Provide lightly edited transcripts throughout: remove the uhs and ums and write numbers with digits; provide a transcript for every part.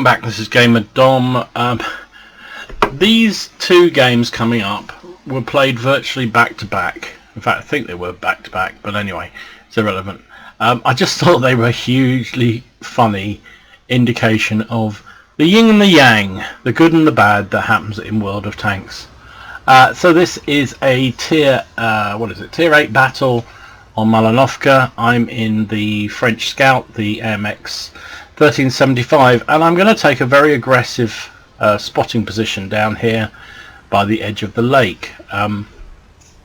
welcome back. This is Gamer Dom. These two games coming up were played virtually back to back. In fact, I think they were back to back, but anyway, it's irrelevant. I just thought they were a hugely funny indication of the yin and the yang, the good and the bad that happens in World of Tanks. So this is a tier 8 battle on Malinovka. I'm in the French Scout, the AMX 1375, and I'm going to take a very aggressive spotting position down here by the edge of the lake. I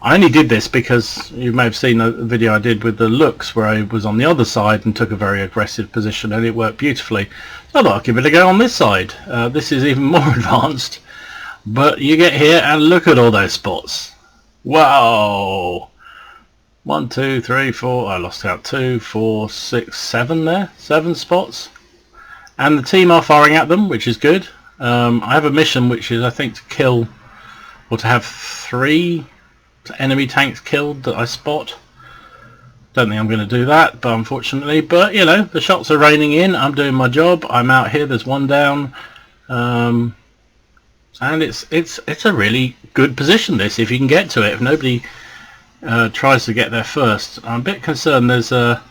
only did this because you may have seen a video I did with the looks where I was on the other side and took a very aggressive position, and it worked beautifully. So I thought I'll give it a go on this side. This is even more advanced, but you get here and look at all those spots. Wow! 1, 2, 3, 4, I lost count, 2, 4, 6, 7 there, 7 spots. And the team are firing at them, which is good. I have a mission which is, I think, to kill, or to have 3 enemy tanks killed that I spot. Don't think I'm going to do that, but unfortunately, but you know, the shots are raining in. I'm doing my job. I'm out here. There's one down, and it's a really good position. This, if you can get to it. If nobody tries to get there first, I'm a bit concerned. There's a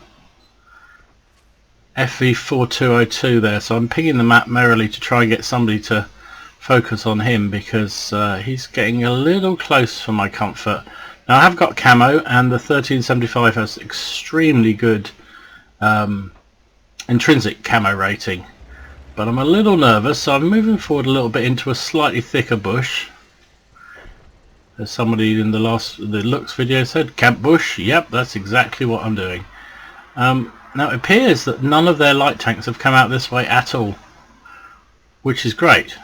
FV4202 there, so I'm pinging the map merrily to try and get somebody to focus on him, because he's getting a little close for my comfort. Now I have got camo, and the 1375 has extremely good intrinsic camo rating, but I'm a little nervous, so I'm moving forward a little bit into a slightly thicker bush. There's somebody in the looks video said camp bush. Yep, that's exactly what I'm doing. Now it appears that none of their light tanks have come out this way at all, which is great.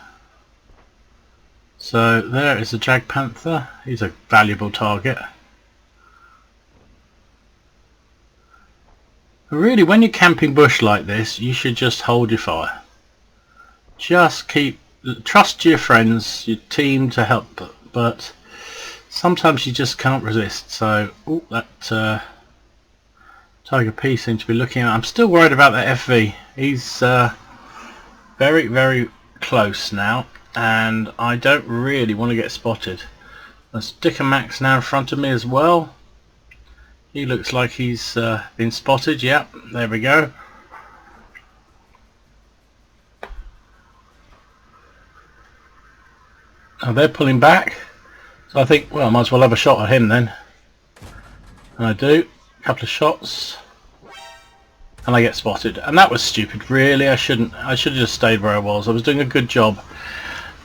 So there is a Jag Panther. He's a valuable target. Really, when you're camping bush like this, you should just hold your fire. Just trust your friends, your team to help, but sometimes you just can't resist. So, ooh, that Tiger P seems to be looking at. I'm still worried about that FV. He's very, very close now, and I don't really want to get spotted. There's Dicker Max now in front of me as well. He looks like he's been spotted. Yep, there we go. Oh, they're pulling back, so I think, well, I might as well have a shot at him then. And I do. A couple of shots, and I get spotted, and that was stupid. Really, I should have just stayed where I was. I was doing a good job.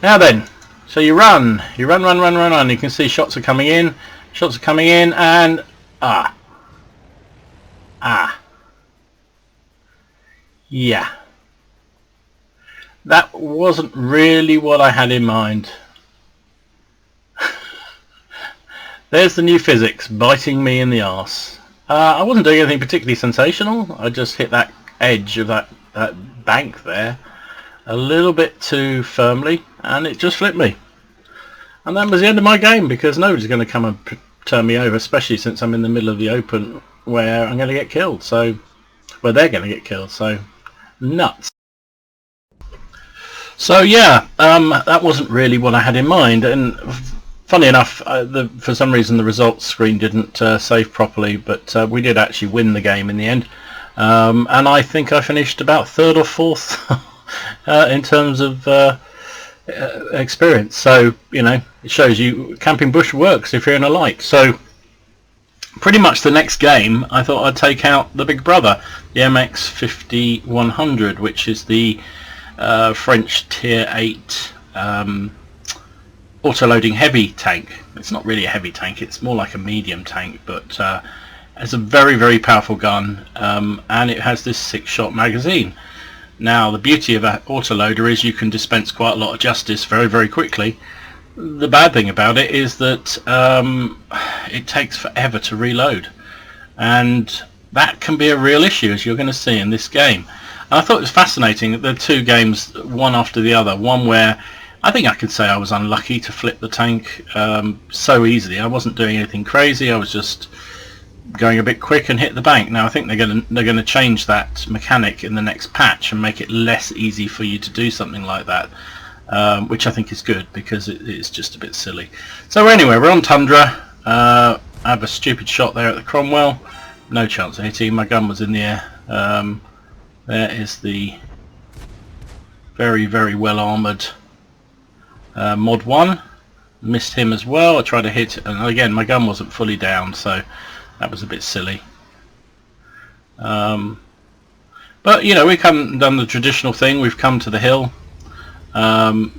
Now then, so you run, run. You can see shots are coming in, and yeah, that wasn't really what I had in mind. There's the new physics biting me in the arse. I wasn't doing anything particularly sensational. I just hit that edge of that bank there a little bit too firmly, and it just flipped me. And that was the end of my game, because nobody's going to come and turn me over, especially since I'm in the middle of the open where I'm going to get killed. So, where they're going to get killed. So, nuts. So yeah, that wasn't really what I had in mind. And funny enough, for some reason the results screen didn't save properly, but we did actually win the game in the end. And I think I finished about 3rd or 4th in terms of experience. So, you know, it shows you camping bush works if you're in a light. So pretty much the next game I thought I'd take out the big brother, the MX 5100, which is the French tier 8 auto-loading heavy tank. It's not really a heavy tank, it's more like a medium tank, but it's a very, very powerful gun, and it has this 6-shot magazine. Now the beauty of an autoloader is you can dispense quite a lot of justice very, very quickly. The bad thing about it is that it takes forever to reload, and that can be a real issue, as you're going to see in this game. And I thought it was fascinating that there are 2 games, one after the other. One where I think I can say I was unlucky to flip the tank so easily. I wasn't doing anything crazy, I was just going a bit quick and hit the bank. Now I think they're going to change that mechanic in the next patch and make it less easy for you to do something like that, which I think is good, because it's just a bit silly. So anyway, we're on Tundra. I have a stupid shot there at the Cromwell. No chance of hitting. My gun was in the air. There is the very, very well armoured Mod 1. Missed him as well. I tried to hit, and again my gun wasn't fully down, so that was a bit silly. But you know, we've done the traditional thing. We've come to the hill.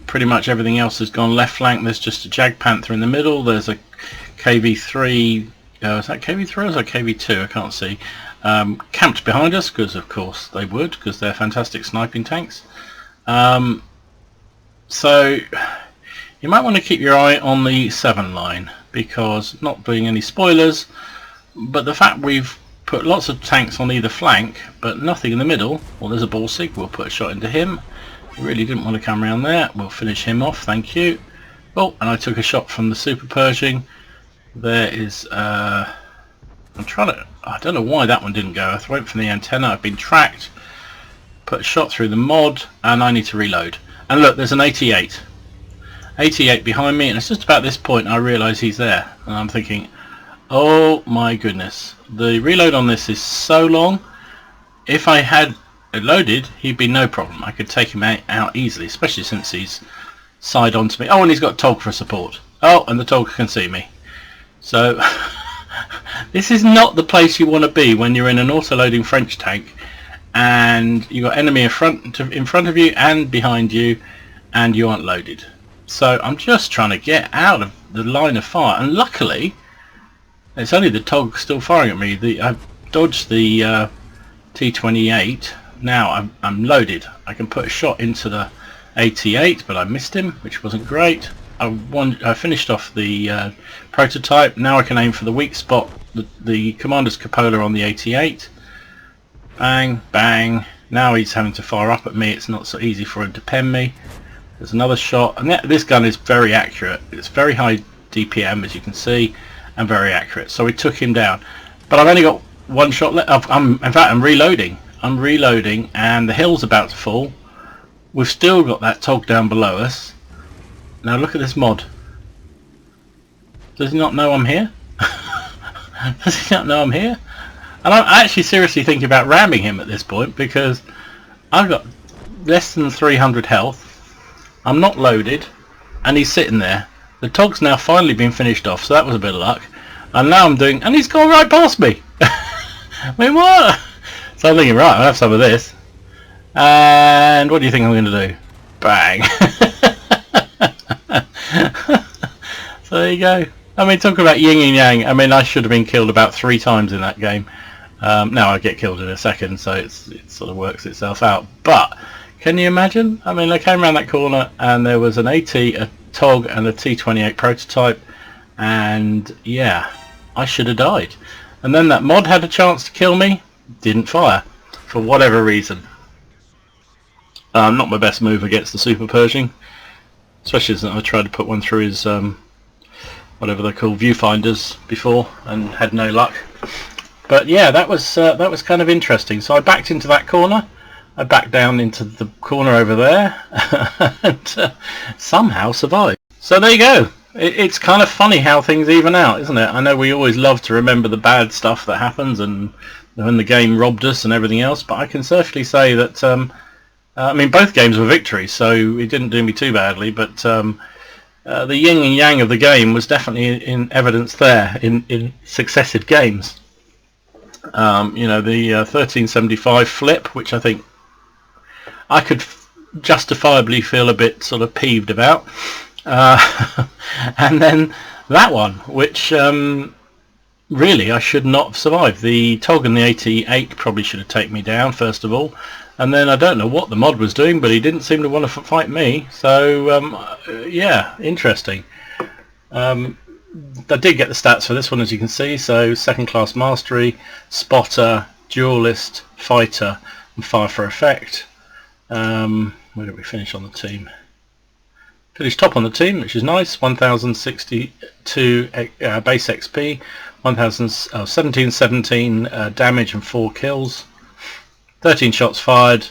Pretty much everything else has gone left flank. There's just a Jag Panther in the middle. There's a KV3. Is that KV3 or is that KV2? I can't see. Camped behind us, because of course they would, because they're fantastic sniping tanks. So you might want to keep your eye on the 7 line, because, not doing any spoilers, but the fact we've put lots of tanks on either flank but nothing in the middle. Well, there's a Borsig. We'll put a shot into him. We really didn't want to come around there. We'll finish him off, thank you. Oh, and I took a shot from the Super Pershing. There is I don't know why that one didn't go. I went from the antenna. I've been tracked, put a shot through the mod, and I need to reload. And look, there's an 88 behind me, and it's just about this point I realise he's there, and I'm thinking, oh my goodness, the reload on this is so long. If I had it loaded, he'd be no problem. I could take him out easily, especially since he's side on to me. Oh, and he's got Tog for support. Oh, and the Tog can see me. So this is not the place you want to be when you're in an auto-loading French tank and you've got enemy in front of you and behind you, and you aren't loaded. So I'm just trying to get out of the line of fire, and luckily it's only the Tog still firing at me. I've dodged the T-28. Now I'm loaded. I can put a shot into the 88, but I missed him, which wasn't great. I finished off the prototype. Now I can aim for the weak spot, the commander's cupola on the 88. Bang, bang. Now he's having to fire up at me. It's not so easy for him to pen me. There's another shot, and this gun is very accurate. It's very high DPM, as you can see, and very accurate. So we took him down. But I've only got one shot left. In fact, I'm reloading. And the hill's about to fall. We've still got that Tog down below us. Now look at this mod. Does he not know I'm here? Does he not know I'm here? And I'm actually seriously thinking about ramming him at this point, because I've got less than 300 health. I'm not loaded, and he's sitting there. The Tog's now finally been finished off, so that was a bit of luck. And now and he's gone right past me. I mean, what? So I'm thinking, right, I'll have some of this. And what do you think I'm going to do? Bang. So there you go. I mean, talk about Ying and Yang. I mean, I should have been killed about 3 times in that game. Now I get killed in a second, so it sort of works itself out. But can you imagine? I mean, I came around that corner and there was an AT, a Tog, and a T-28 prototype, and yeah, I should have died. And then that mod had a chance to kill me, didn't fire for whatever reason. Not my best move against the Super Pershing, especially as I tried to put one through his whatever they're called, viewfinders before, and had no luck. But yeah, that was kind of interesting. So I backed into that corner. I backed down into the corner over there, and somehow survived. So there you go. It's kind of funny how things even out, isn't it? I know we always love to remember the bad stuff that happens and when the game robbed us and everything else, but I can certainly say that I mean, both games were victories, so it didn't do me too badly, but the yin and yang of the game was definitely in evidence there in successive games. You know, the 1375 flip, which I think I could justifiably feel a bit sort of peeved about, and then that one, which really I should not have survived. The Tog and the 88 probably should have taken me down first of all, and then I don't know what the mod was doing, but he didn't seem to want to fight me. So yeah, interesting. I did get the stats for this one, as you can see. So second class mastery, spotter, duelist, fighter, and fire for effect. Where did we finish on the team? Finished top on the team, which is nice. 1062 base XP, 1717 damage and 4 kills, 13 shots fired,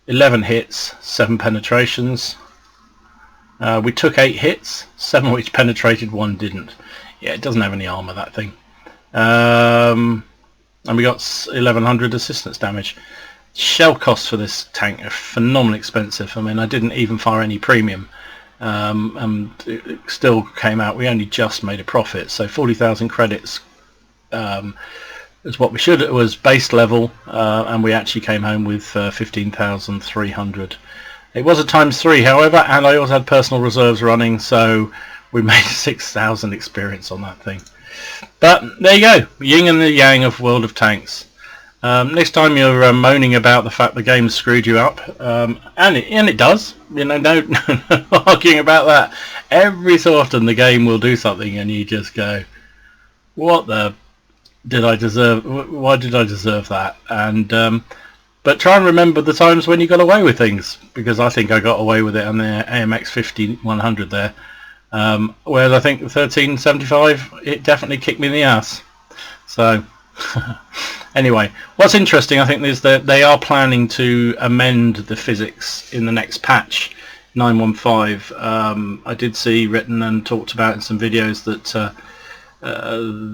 11 hits, 7 penetrations. We took 8 hits, 7 which penetrated, 1 didn't. Yeah, it doesn't have any armor, that thing. And we got 1100 assistance damage. Shell costs for this tank are phenomenally expensive. I mean, I didn't even fire any premium, and it still came out. We only just made a profit, so 40,000 credits is what we should. It was base level, and we actually came home with 15,300. It was a ×3, however, and I also had personal reserves running, so we made 6,000 experience on that thing. But there you go, Ying and the Yang of World of Tanks. Next time you're moaning about the fact the game screwed you up, and it does, you know, no arguing about that. Every so often the game will do something and you just go, what the did I deserve? Why did I deserve that? And but try and remember the times when you got away with things, because I think I got away with it on the AMX 5100 there. Whereas I think the 1375, it definitely kicked me in the ass. So anyway, what's interesting, I think, is that they are planning to amend the physics in the next patch 915. I did see written and talked about in some videos that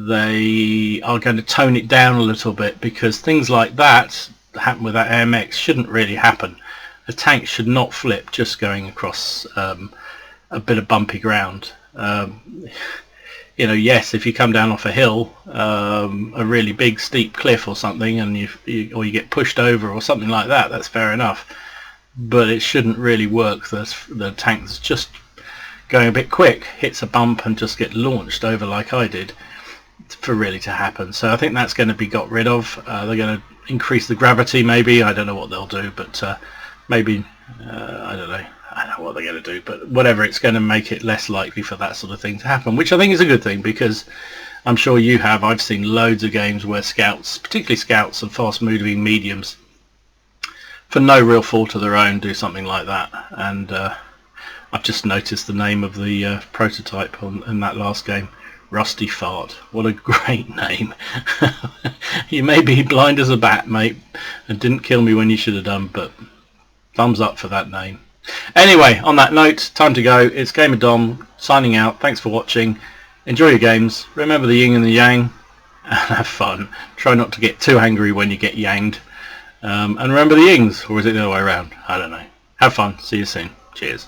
they are going to tone it down a little bit, because things like that happen with that AMX shouldn't really happen. A tank should not flip just going across a bit of bumpy ground. You know, yes, if you come down off a hill, a really big steep cliff or something, and you get pushed over or something like that, that's fair enough. But it shouldn't really work. The tank's just going a bit quick, hits a bump and just get launched over like I did, for really to happen. So I think that's going to be got rid of. They're going to increase the gravity, maybe. I don't know what they'll do, but maybe I don't know what they're going to do, but whatever, it's going to make it less likely for that sort of thing to happen, which I think is a good thing, because I'm sure you have. I've seen loads of games where scouts, particularly scouts and fast moving mediums, for no real fault of their own, do something like that. And I've just noticed the name of the prototype in that last game, Rusty Fart. What a great name. You may be blind as a bat, mate, and didn't kill me when you should have done, but thumbs up for that name. Anyway, on that note, time to go. It's Gamer Dom signing out. Thanks for watching. Enjoy your games. Remember the yin and the yang, and have fun. Try not to get too angry when you get yanged. And remember the yings, or is it the other way around? I don't know. Have fun. See you soon. Cheers.